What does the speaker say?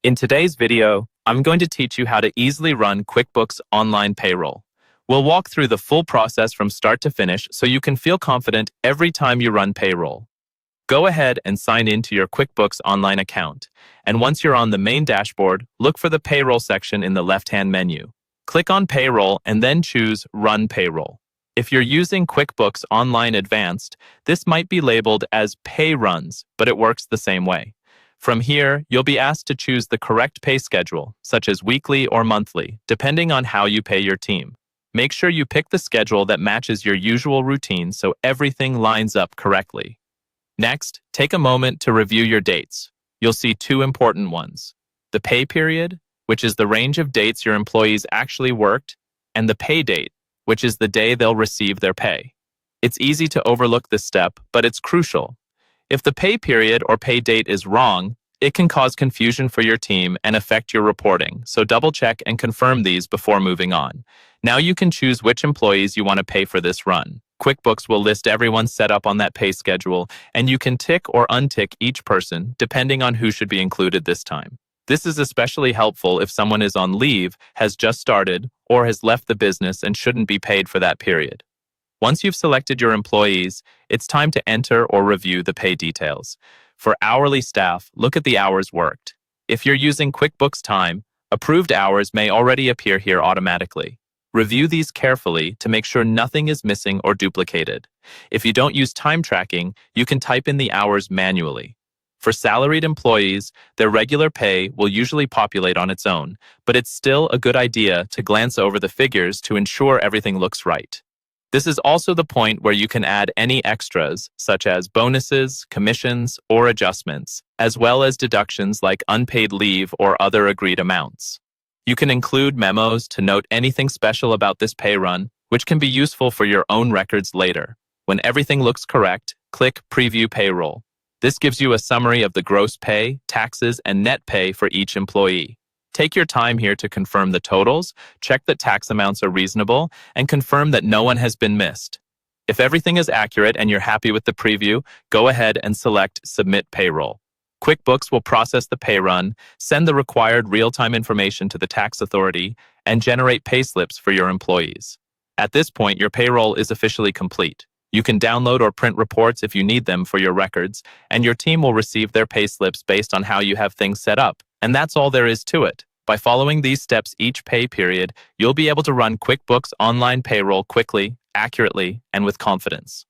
In today's video, I'm going to teach you how to easily run QuickBooks Online Payroll. We'll walk through the full process from start to finish so you can feel confident every time you run payroll. Go ahead and sign in to your QuickBooks Online account, and once you're on the main dashboard, look for the Payroll section in the left-hand menu. Click on Payroll and then choose Run Payroll. If you're using QuickBooks Online Advanced, this might be labeled as Pay Runs, but it works the same way. From here, you'll be asked to choose the correct pay schedule, such as weekly or monthly, depending on how you pay your team. Make sure you pick the schedule that matches your usual routine so everything lines up correctly. Next, take a moment to review your dates. You'll see two important ones: the pay period, which is the range of dates your employees actually worked, and the pay date, which is the day they'll receive their pay. It's easy to overlook this step, but it's crucial. If the pay period or pay date is wrong, it can cause confusion for your team and affect your reporting, so double-check and confirm these before moving on. Now you can choose which employees you want to pay for this run. QuickBooks will list everyone set up on that pay schedule, and you can tick or untick each person depending on who should be included this time. This is especially helpful if someone is on leave, has just started, or has left the business and shouldn't be paid for that period. Once you've selected your employees, it's time to enter or review the pay details. For hourly staff, look at the hours worked. If you're using QuickBooks Time, approved hours may already appear here automatically. Review these carefully to make sure nothing is missing or duplicated. If you don't use time tracking, you can type in the hours manually. For salaried employees, their regular pay will usually populate on its own, but it's still a good idea to glance over the figures to ensure everything looks right. This is also the point where you can add any extras, such as bonuses, commissions, or adjustments, as well as deductions like unpaid leave or other agreed amounts. You can include memos to note anything special about this pay run, which can be useful for your own records later. When everything looks correct, click Preview Payroll. This gives you a summary of the gross pay, taxes, and net pay for each employee. Take your time here to confirm the totals, check that tax amounts are reasonable, and confirm that no one has been missed. If everything is accurate and you're happy with the preview, go ahead and select Submit Payroll. QuickBooks will process the pay run, send the required real-time information to the tax authority, and generate payslips for your employees. At this point, your payroll is officially complete. You can download or print reports if you need them for your records, and your team will receive their payslips based on how you have things set up. And that's all there is to it. By following these steps each pay period, you'll be able to run QuickBooks Online Payroll quickly, accurately, and with confidence.